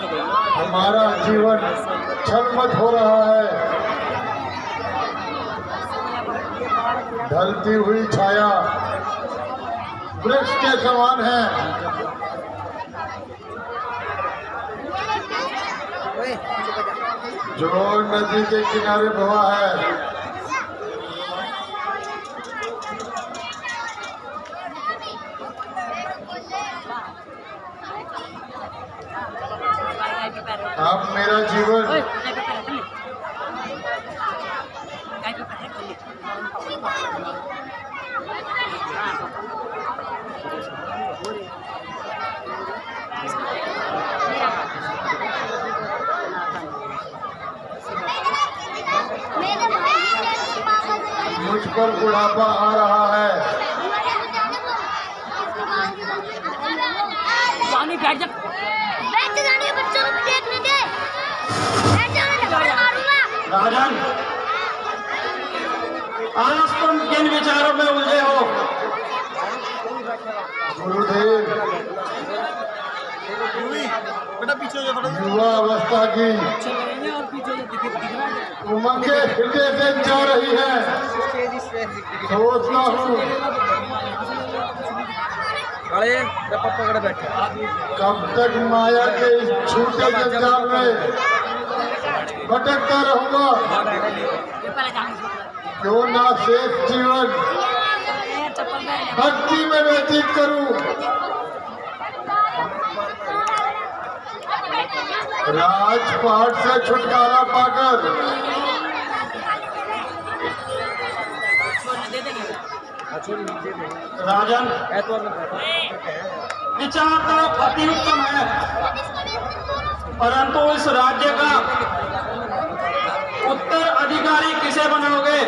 हमारा जीवन छलमत हो रहा है। ढलती हुई छाया वृक्ष के समान है। जो नदी के किनारे बहा है, अब मेरा जीवन मुझ पर बुढ़ापा आ रहा है। राजन, आज तुम किन विचारों में उलझे हो? गुरुदेव, युवा अवस्था की उमंगे हृदय से जा रही है। सोचता हूँ कब तक माया के इस छोटे जंजाल में भटकता रहूंगा। क्यों ना शेष जीवन भक्ति में व्यतीत करूं। राजपाट से छुटकारा पाकर राजन, विचार तो अति उत्तम है, परंतु इस राज्य का उत्तराधिकारी किसे बनाओगे?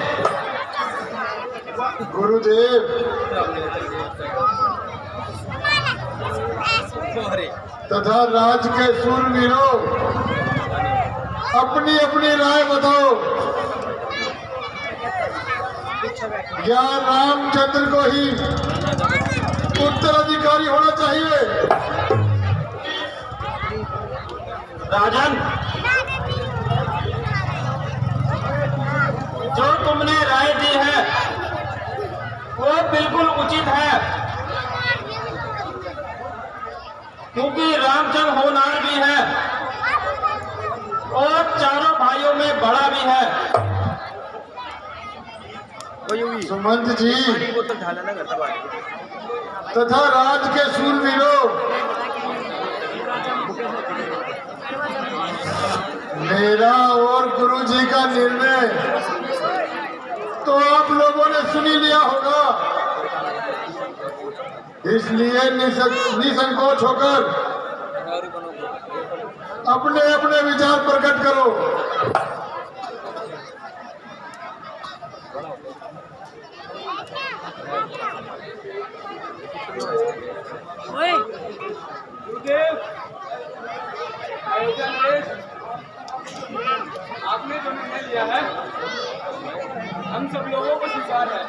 गुरुदेव, तथा राज के शूरवीरों, अपनी अपनी राय बताओ। या रामचंद्र को ही उत्तराधिकारी होना चाहिए? राजन, जो तुमने राय दी है वो बिल्कुल उचित है, क्योंकि रामचंद्र होनहार भी है और चारों भाइयों में बड़ा भी है। सुमंत जी तथा राज के शूरवीरों, मेरा और गुरु जी का निर्णय तो आप लोगों ने सुनी लिया होगा, इसलिए निसंकोच होकर अपने अपने विचार प्रकट करो। आपने जो निर्णय लिया है हम सब लोगों को स्वीकार है।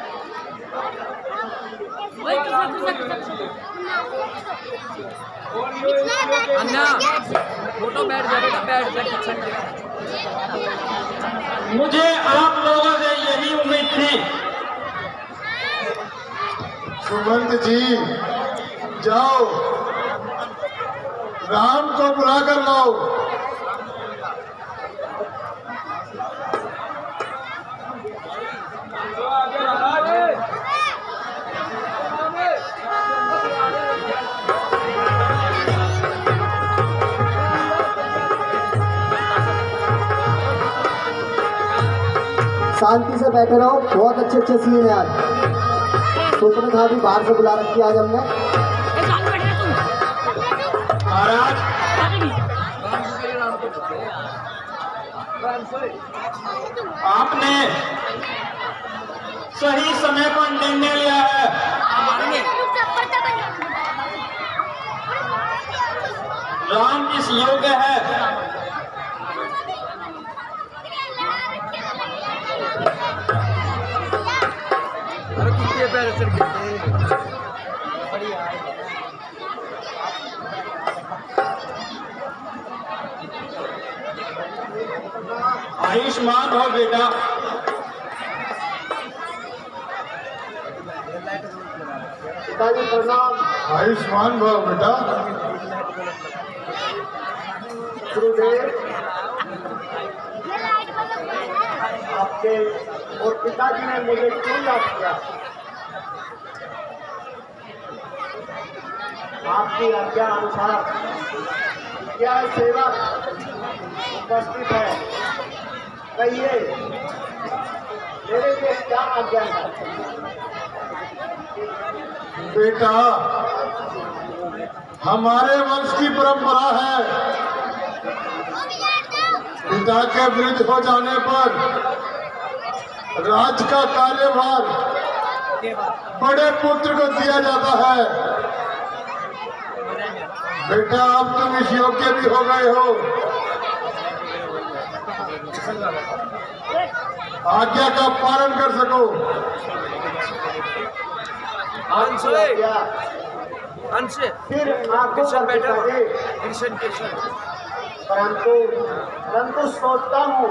फोटो बैठ जाएगा, बैठ मुझे आप लोगों से यही उम्मीद थी। सुमंत जी, जाओ राम को बुला कर लाओ। शांति से बैठे रहो, बहुत अच्छे अच्छे सीन है आज। सुपने था भी बाहर से बुला रखी आज हमने। महाराज, आपने सही समय पर निर्णय लिया है। राम इस योग्य है। आयुष्मान हो बेटा। पिताजी प्रणाम। आयुष्मान भव बेटा। गुरुदेव, आपके और पिताजी ने मुझे क्यों याद किया? आपकी आज्ञा अनुसार क्या सेवा उपस्थित है? कहिए, मेरे लिए क्या आज्ञा है? बेटा, हमारे वंश की परंपरा है, पिता के वृद्ध हो जाने पर राज का कार्यभार बड़े पुत्र को दिया जाता है। बेटा, अब तुम इस योग्य भी हो गए हो, आज्ञा का पालन कर सको। फिर आपको परंतु सोचता हूँ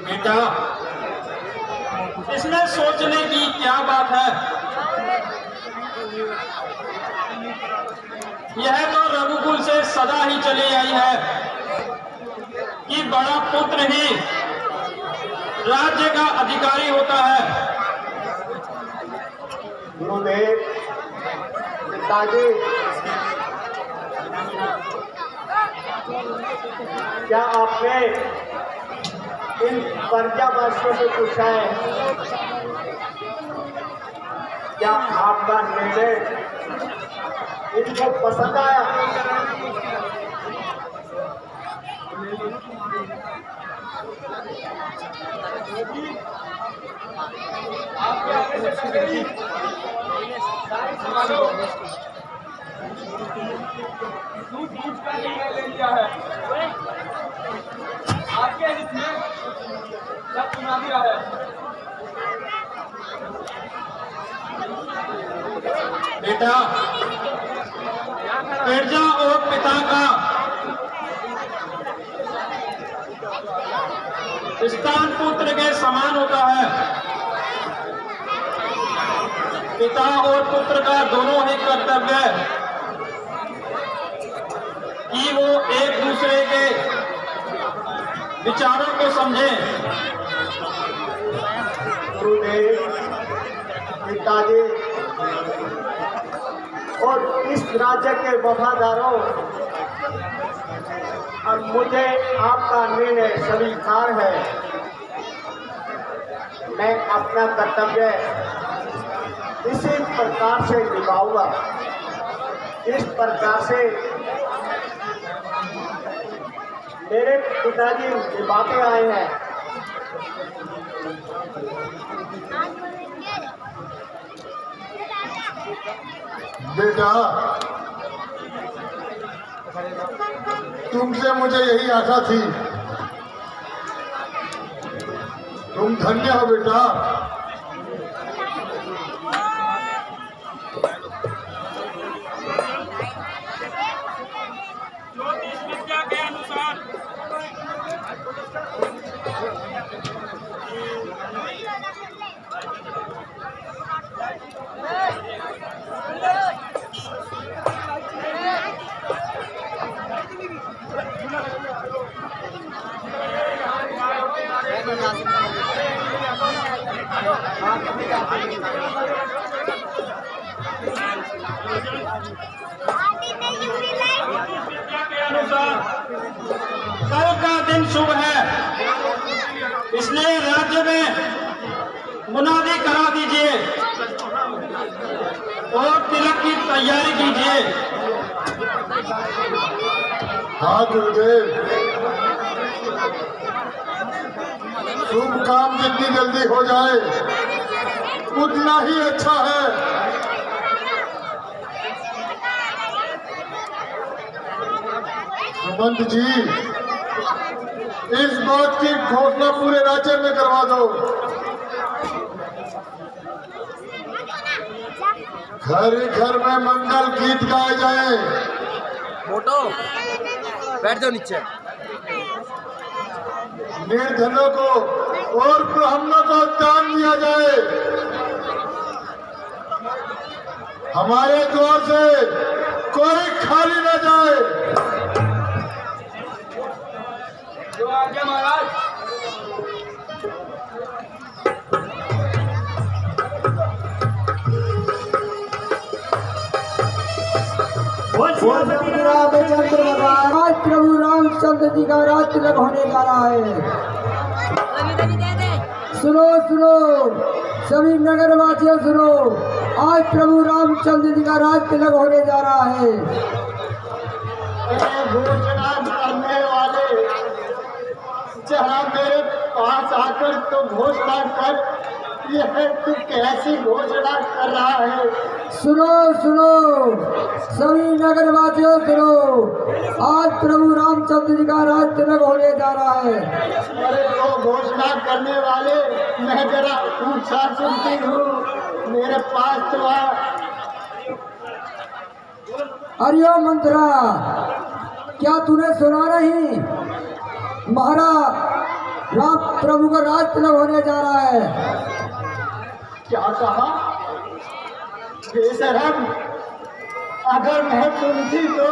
बेटा, इसमें सोचने की क्या बात है? यह तो रघुकुल से सदा ही चली आई है कि बड़ा पुत्र ही राज्य का अधिकारी होता है। गुरुदेव, पिताजी, क्या आपने इन प्रजावासियों से पूछा है? क्या आपका निर्णय इनको पसंद आया? आपके आगे से टकरी सारी समाजों टूट का निर्णय ले लिया है। आपके हित में सब चुना दिया है। बेटा, प्रजा और पिता का स्थान पुत्र के समान होता है। पिता और पुत्र का दोनों ही कर्तव्य कि वो एक दूसरे के विचारों को समझें। गुरुदेव, पिताजी और इस राज्य के वफादारों, अब मुझे आपका निर्णय स्वीकार है। मैं अपना कर्तव्य इसी प्रकार से निभाऊंगा, इस प्रकार से मेरे पिताजी निभाते आए हैं। बेटा, तुमसे मुझे यही आशा थी। तुम धन्य हो बेटा। ज्योतिष विद्या के अनुसार कल का दिन शुभ है, इसलिए राज्य में मुनादी करा दीजिए और तिलक की तैयारी कीजिए। हाँ गुरुदेव, शुभ काम जितनी जल्दी हो जाए उतना ही अच्छा है। सुमंत जी, इस बात की घोषणा पूरे राज्य में करवा दो। घर घर में मंगल गीत गाए जाए। मोटो बैठ जाओ नीचे। निर्धनों को और ब्राह्मणों को दान दिया जाए। हमारे द्वार से कोई खाली न जाए। जो आज्ञा महाराज। रामचंद्र भगवान आज प्रभु रामचंद्र जी का राज तिलक होने जा रहा है। सुनो सुनो सभी नगरवासियों सुनो, आज प्रभु रामचंद्र जी का राज तिलक होने जा रहा है। घोषणा करने वाले जरा मेरे पास आकर तो घोषणा कर, यह तू कैसी घोषणा कर रहा है? सुनो सुनो सभी नगरवासियों सुनो, आज प्रभु रामचंद्र जी का राज तिलक होने जा रहा है। अरे तो घोषणा करने वाले, मैं जरा ऊंचा सुनती हूँ, मेरे पास तो आ। अरियो मंत्रा, क्या तूने सुना नहीं? महाराज राम प्रभु का राज तिलक होने जा रहा है। क्या कहा? बेशरम, अगर मैं सुनती तो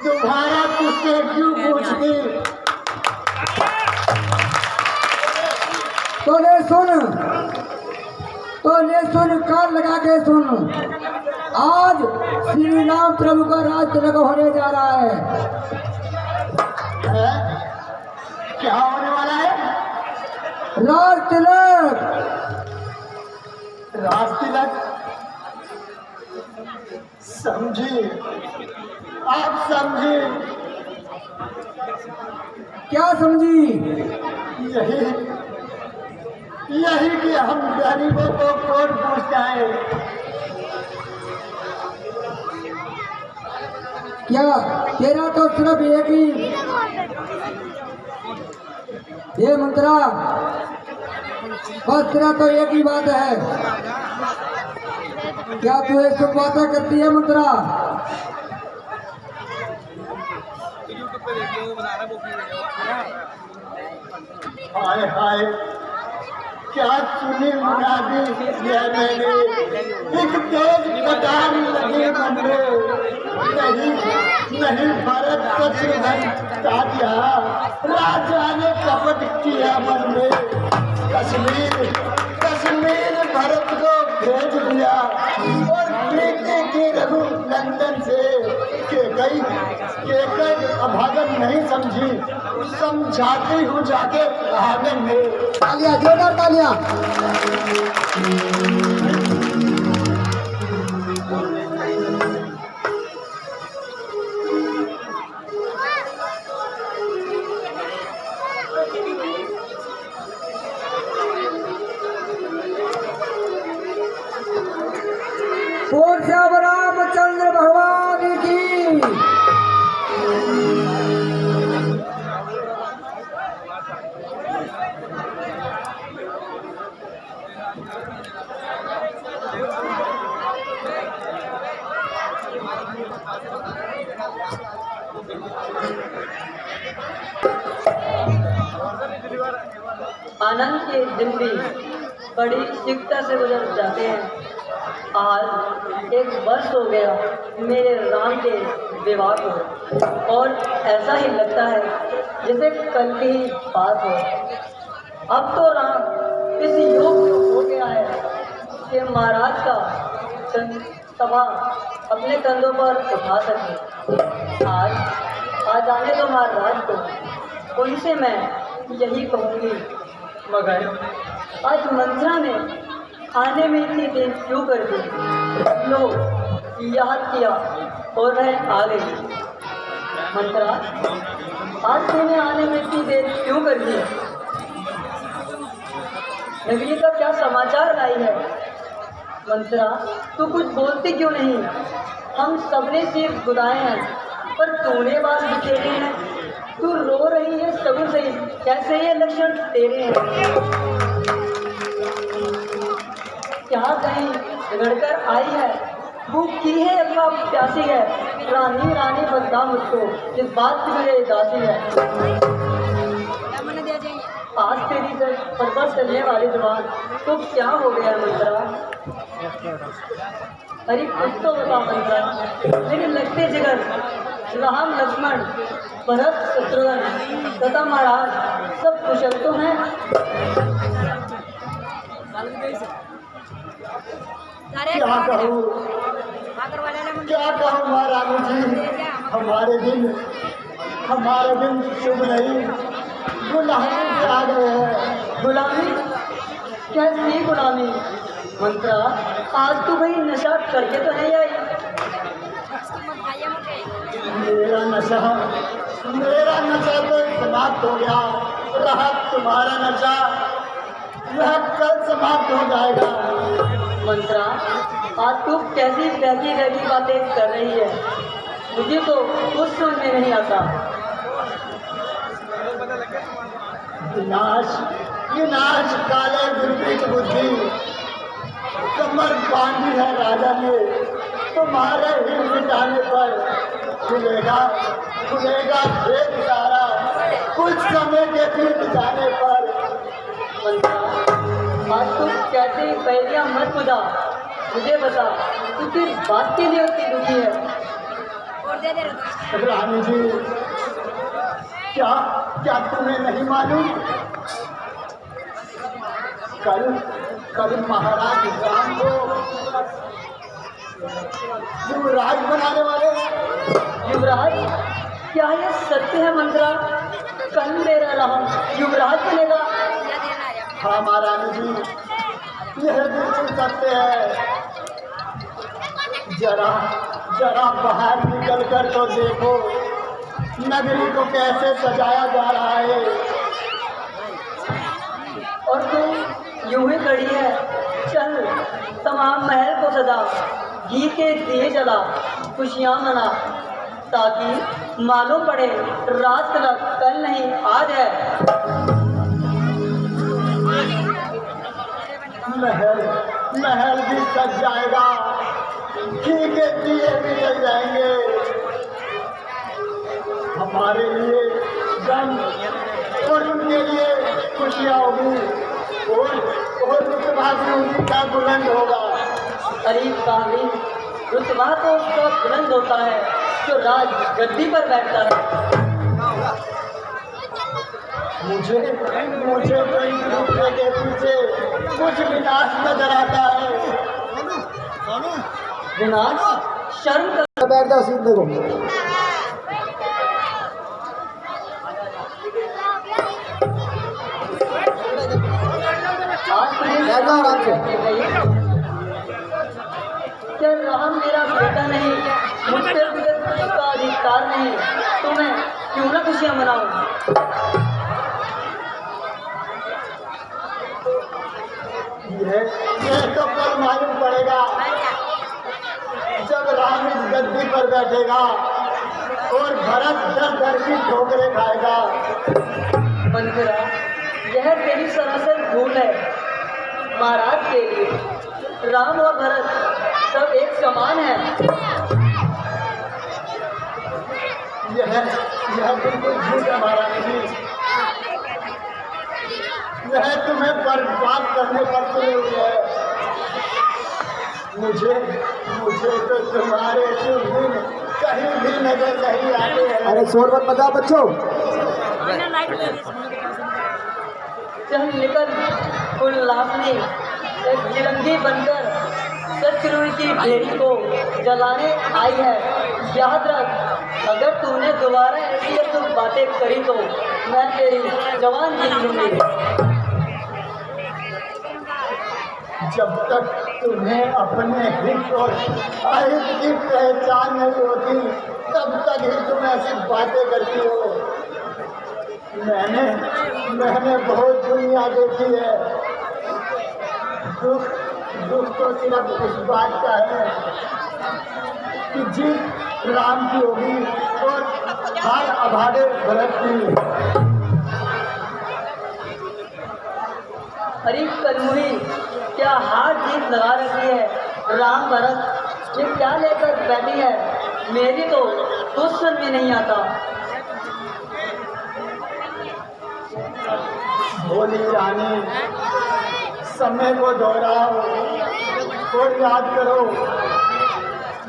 तुम्हारा तुझसे क्यों पूछती? तो ले सुन कान लगा के सुन, आज श्री राम प्रभु का राज तिलक होने जा रहा है। क्या होने वाला है? राज तिलक। राज तिलक? समझी, आप समझी? क्या समझी? यही कि हम गरीबों को कौन पूछता है? क्या तेरा तो सिर्फ एक ही ये मंत्रा, बस तेरा तो एक ही बात है। क्या तू ये सब बातें करती है मंत्रा? हाय हाय, क्या सुनी मुरादी है मैंने, एक तेज कटार लगे मन में। नहीं भारत का श्रीधन ताजा, राजा ने कपट किया मन में। कश्मीर भारत को भेज दिया और प्रीति की रघु लंदन से के कई अभागन नहीं समझी, समझाती हूँ जाके आंगन में। तालियां, जोरदार तालियां। बोल श्याम रामचंद्र भगवान की। आनंद के दिन भी बड़ी शीघ्रता से गुजर जाते हैं। आज 1 वर्ष हो गया मेरे राम के विवाह को, और ऐसा ही लगता है जैसे कल की ही बात हो। अब तो राम इस योग में हो गया है कि महाराज का सभा अपने कंधों पर उठा सके। आज आने दो महाराज को, उनसे मैं यही कहूँगी। मगर आज मंत्रा ने आने में इतनी देर क्यों कर दी? लो याद किया और वह आ गई। मंत्रा, आज तूने आने में इतनी देर क्यों कर दी? नगरी का क्या समाचार लाई है? मंत्रा, तू कुछ बोलती क्यों नहीं? हम सबने सिर गुदाए हैं, पर तूने बात बिखेरे हैं। तू रो रही है सगुन सही, कैसे ये लक्षण तेरे हैं? क्या कहीं बिगड़कर आई है, भूखी है अथवा प्यासी है? रानी बदला मुझको, इस बात की मेरे दासी है। आज तेरी से परबस करने वाली जवान तो क्या हो गया मंत्रा? अरे कुछ तो बता मंत्रा। मेरे लगते जिगर राम लक्ष्मण भरत शत्रुघ्न तथा महाराज सब कुशल तो हैं? क्या कहूँ महारानी जी, हमारे दिन शुभ नहीं, गुलामी से आ गए हैं। गुलामी? कैसी गुलामी मंत्रा? आज तो भाई नशा करके तो नहीं आई? मेरा नशा तो समाप्त हो गया, रहा तुम्हारा नशा वह कल समाप्त हो जाएगा। मंत्रा, आज तू कैसी वैसी वैसी बातें कर रही है, मुझे तो कुछ समझ में नहीं आता। विनाश काले विपरीत बुद्धि, कमर बांधी है राजा ने, तुम्हारे ही मिटाने पर खुलेगा खेत सारा, कुछ समय के बीत जाने पर। मंत्रा, आज तू कैसे पहलियां मत बुझा, मुझे बता तू किस बात के लिए उतनी दुखी है? रानी जी, क्या तुम्हें नहीं मालूम? कल महाराज राम को युवराज बनाने वाले हैं। युवराज? क्या ये सत्य है मंत्रा? कल मेरा राम युवराज बनेगा? हाँ महारानी जी, यह बिल्कुल सत्य है। जरा बाहर निकल कर तो देखो, नगरी को कैसे सजाया जा रहा है। और तू यूं ही खड़ी है, चल तमाम महल को सजा, घी के दिए जला, खुशियाँ मना, ताकि मालूम पड़े रात तक कल नहीं आज है। महल भी सज जाएगा, घी के दिए भी जल जाएंगे, हमारे लिए गम और उनके लिए खुशियाँ होगी, और रुतबा भी उनका बुलंद होगा। अरे कामी, रुतबा तो उसका बुलंद होता है जो राज गद्दी पर बैठता है। मुझे तो इस रुतबे के पीछे कुछ विनाश नजर आता है। विनाश? शर्म कर। बैठता सीधे को आज बैठना आराम से। क्या राम मेरा बेटा नहीं, मुझसे उसका अधिकार नहीं, तो मैं क्यों ना खुशियाँ मनाऊं? यह तो कल मालूम पड़ेगा, जब राम इस गद्दी पर बैठेगा और भरत दर की ठोकरें खाएगा। मंत्रा, यह तेरी सरासर भूल है। महाराज के लिए राम और भरत सब एक समान है। यह बिल्कुल झूठ है महारानी जी, यह तुम्हें बर्बाद करने पर तुले हुए है। मुझे तो तुम्हारे शुभ दिन कहीं भी नजर नहीं आते हैं। अरे शोर मत बजाओ बच्चों। चल निकल, उल्लासनी एक जिरंगी बनकर सचरुई की ढेरी को जलाने आई है। याद रख, अगर तूने दोबारा ऐसी बातें करी तो मैं तेरी जवान छीन लूंगी। जब तक तुम्हें अपने हित और अहित की पहचान नहीं होती, तब तक ही तुम ऐसी बातें करती हो। मैंने बहुत दुनिया देखी है। दुख तो सिर्फ इस बात का है कि जीत राम की होगी और हार अभागे भरत की। अरे कलमुही, क्या हार जीत लगा रखी है? राम भरत ये क्या लेकर बैठी है? मेरी तो कुछ समझ में नहीं आता। भोली रानी, समय को दोहराओ और याद करो,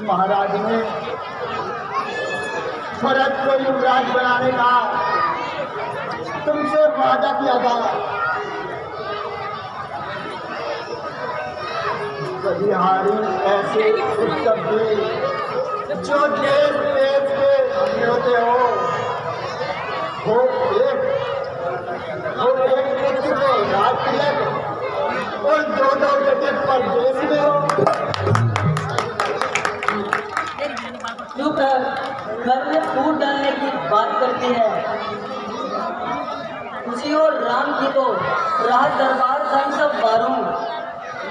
महाराज ने भरत को युवराज बनाने का तुमसे वादा किया था। बलिहारी ऐसे शब्द जो देश देश के होते हो, वो एक पुत्र को राज तिलक और दो जगह परदेश में हो। चुप है, घर में फूट डालने की बात करती है। उसी और राम की तो राज दरबार था सब बारूं,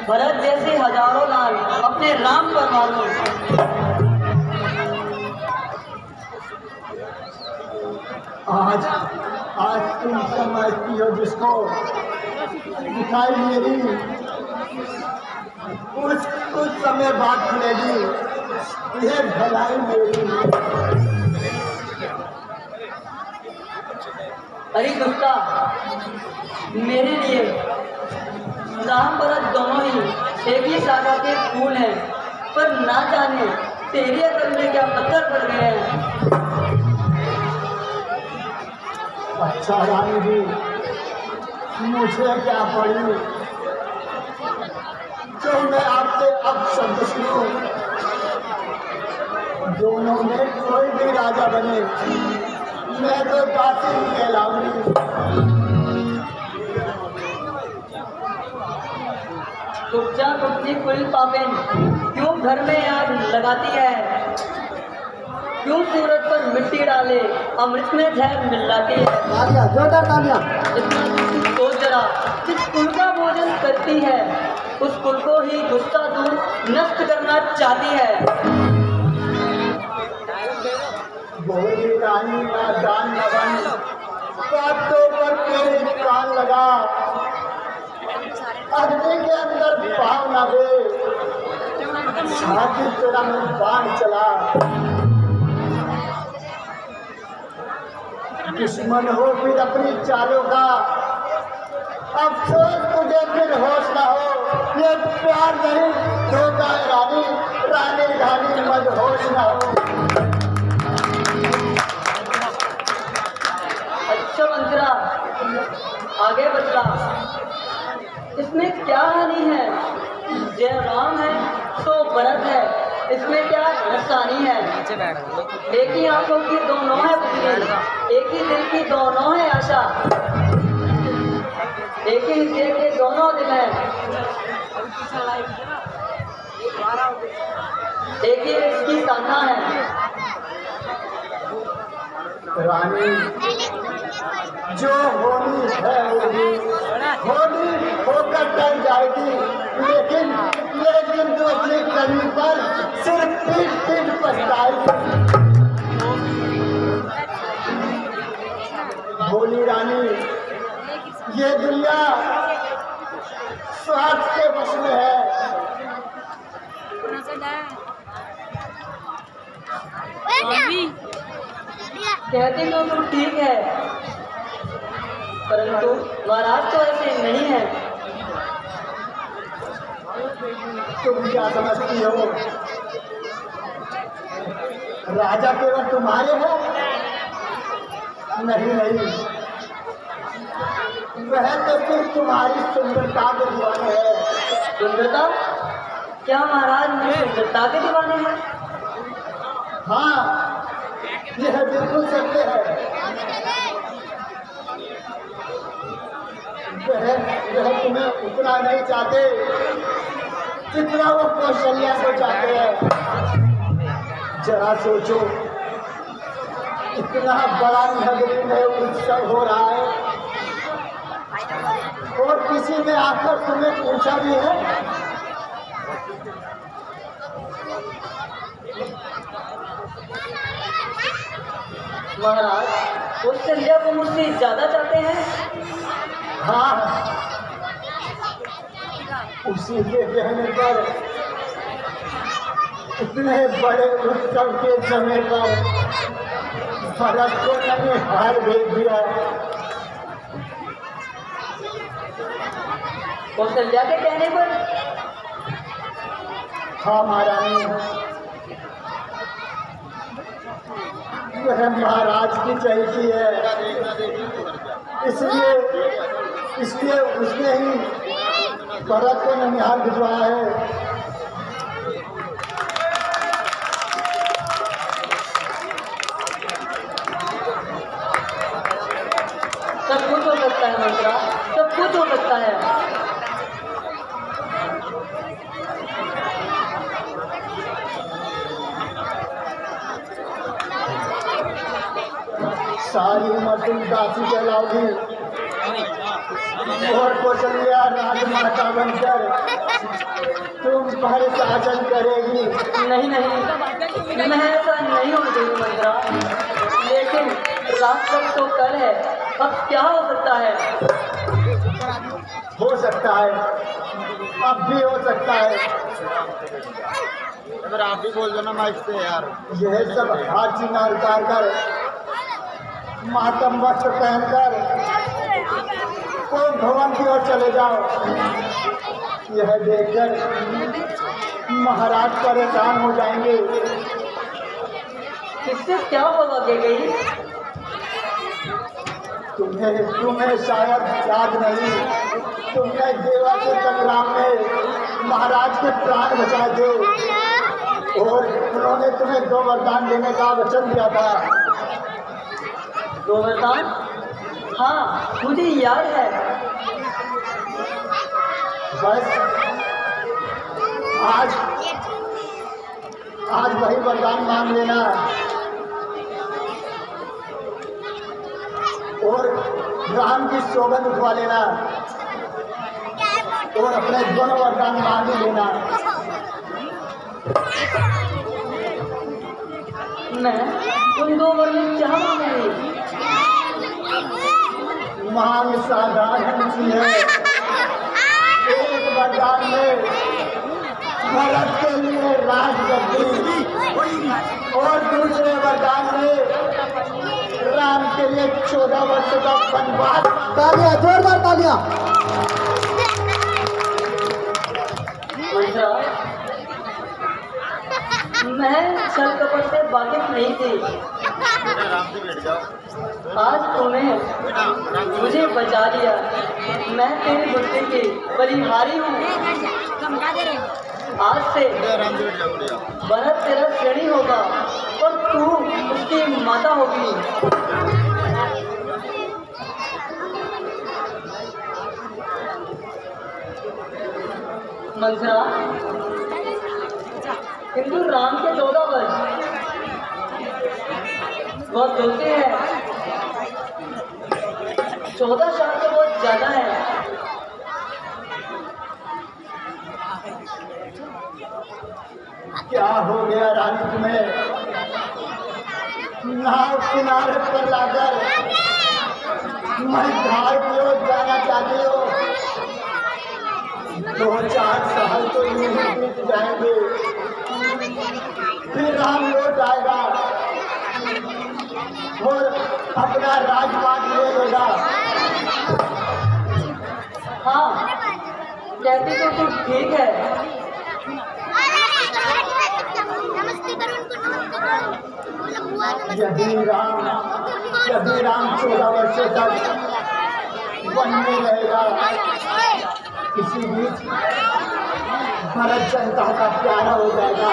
भरत जैसे हजारों लाल अपने राम पर मारूं। आज तुम समझती हो जिसको दिखाई मेरी, कुछ समय बाद खुलेगी ये भलाई मेरी। अरे दुष्टा, मेरे लिए राम भरत दोनों ही एक ही शाखा के फूल हैं, पर ना जाने तेरे अकल में क्या पत्थर पड़ गए हैं। अच्छा रानी जी, मुझे क्या पड़ी जो मैं आपसे अब शब्द सुनूं। दोनों में कोई भी राजा बने, मैं तो दासी कहलाऊंगी। चुपचाप अपनी कुल पापिन क्यों घर में आग लगाती है? क्यों सूरज पर मिट्टी डाले अमृत में जहर मिलाती है? तालियां, जोरदार तालियां। इतना सोच जरा, जिस कुल का भोजन करती है उस कुल को ही गुस्सा दूर नष्ट करना चाहती है। भोली रानी ना जान न बन, बातों पर तेरे कान लगा, अग्नि के अंदर पाव न दे, छाती तेरा में बाण चला। दुश्मन हो फिर अपनी चालों का, अफसोस तुझे फिर होश न हो। ये प्यार नहीं धोखा है रानी, रानी रानी मदहोश न हो। अच्छा मंत्रा, आगे बचला, इसमें क्या हानि है? जय राम है तो भरत है, इसमें क्या नुकसानी है? एक ही आंखों की दोनों है पुतली, एक ही दिल की दोनों है आशा, एक ही हृदय के दोनों दिल हैं, एक ही इसकी ताना है। रानी जो होनी है होनी होकर टल जाएगी, लेकिन तो अपनी कमी पर सिर्फ पीठ पछताएगी। भोली रानी, ये दुनिया स्वार्थ के वश में है। कहती तो तुम ठीक है, परंतु महाराज तो ऐसे नहीं है। तुम क्या समझती हो राजा केवल तुम्हारे हो? नहीं नहीं, वह तो सिर्फ तुम्हारी सुंदरता के दीवाने है। सुंदरता? क्या महाराज में सुंदरता के दीवाने हैं? हाँ, यह बिल्कुल सत्य है। वह तुम्हें उतना नहीं चाहते जितना वो कौशल्या को चाहते हैं। जरा सोचो, इतना बड़ा नगरी में उत्सव हो रहा है और किसी ने आकर तुम्हें पूछा भी है? महाराज, वो संध्या को मुझसे ज्यादा चाहते हैं। हाँ, उसी के कहने पर इतने बड़े उत्सव के समय पर भरत को मैंने हार भेज दिया। कौशल्या के कहने पर? हाँ महारानी, वह महाराज की चलती है, इसलिए उसने ही भरत को ननिहाल भिजवाया है। सब कुछ हो सकता है मंत्रा, सब कुछ हो सकता है। सारी उम्र तुम दासी कहलाओगी और कौशल्या राजमाता बनकर तुम पर शासन करेगी। नहीं नहीं, मैं ऐसा नहीं होने दूंगी मंत्रा। लेकिन रात वक्त तो कल है, अब क्या हो सकता है? हो सकता है, अब भी हो सकता है। अगर आप भी बोल दो ना माइक से यार। यह सब हाथ सिंगार उतार कर, मातम वस्त्र पहनकर कोई भवन की ओर चले जाओ। यह देखकर महाराज परेशान हो जाएंगे। इससे क्या होगा के गई? तुम्हें शायद याद नहीं, तुमने देवा के संग्राम में महाराज के प्राण बचाए थे और उन्होंने तुम्हें 2 वरदान देने का वचन दिया था। 2 वरदान? हाँ, मुझे याद है। बस आज वही वरदान मांग लेना और राम की सौगंध उठवा लेना और अपने दोनों वरदान मांग ही लेना। मैं उन 2 वर में क्या मांगूंगी? मांग साधारण सी है। एक वरदान में भरत के लिए राजगद्दी और दूसरे वरदान में राम के लिए 14 वर्ष का वनवास। तालियां, जोरदार तालियां। मैं छल कपट से वाकिफ नहीं थी। आज तूने मुझे बचा लिया। मैं तेरी बुद्धि की बलिहारी हूँ। आज से भरत तेरा श्रेणी होगा और तू उसकी माता होगी। मंथरा, किंतु राम के 14 वर्ष बहुत होते हैं। 14 साल तो बहुत ज्यादा है। क्या हो गया रानी तुम्हें? नाव किनारे पर लाकर मैं घाट की ओर जाना चाहती हो। 2-4 साल तो यूं ही बीत जाएंगे, फिर राम लौट आएगा और अपना राजपाट ले लेगा। हाँ, कहती तो तू ठीक है। यदि राम 14 वर्षों तक वन में रहेगा, किसी बीच भरत जनता का प्यारा हो जाएगा।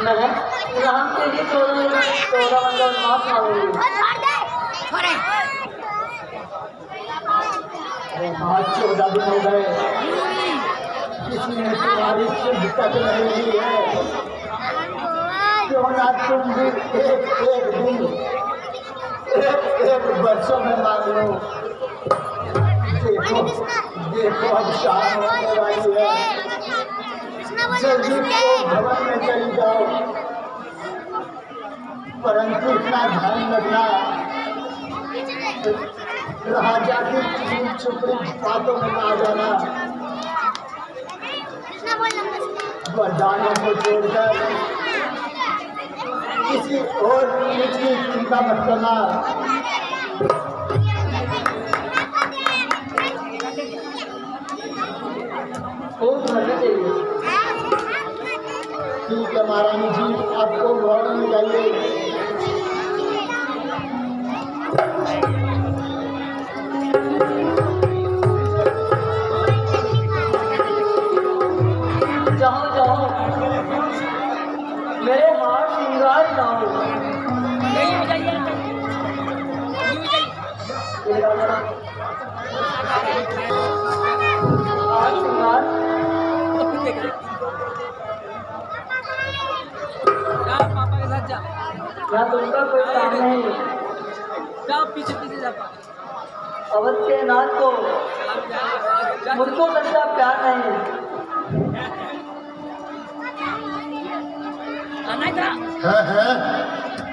मैं राम के लिए 14 वनवास मांगूंगी। आज 14 दिन हो गए, किसी ने तुम्हारी सिद्ध तक नहीं ली है। क्यों ना तुम भी एक दिन, एक वर्षों में मांग लो। देखो अब शाम होने वाली है, जल्दी तो भवन में चली जाओ। परंतु इतना ध्यान रखना, राजा की छुपी बातों में आ जाना। वरदानों को छोड़कर किसी और चीज की चिंता मत करना। वो घर में चाहिए। ठीक है महारानी जी, आपको घोड़ा में जाइए। जाओ जाओ, मेरे हाथ श्रृंगार जाओ। हाथ श्रृंगार पापा के साथ जा, यहाँ तुमका कोई काम नहीं। जा पीछे पीछे जा। अवध के नाथ को मुझको सच्चा प्यार नहीं। है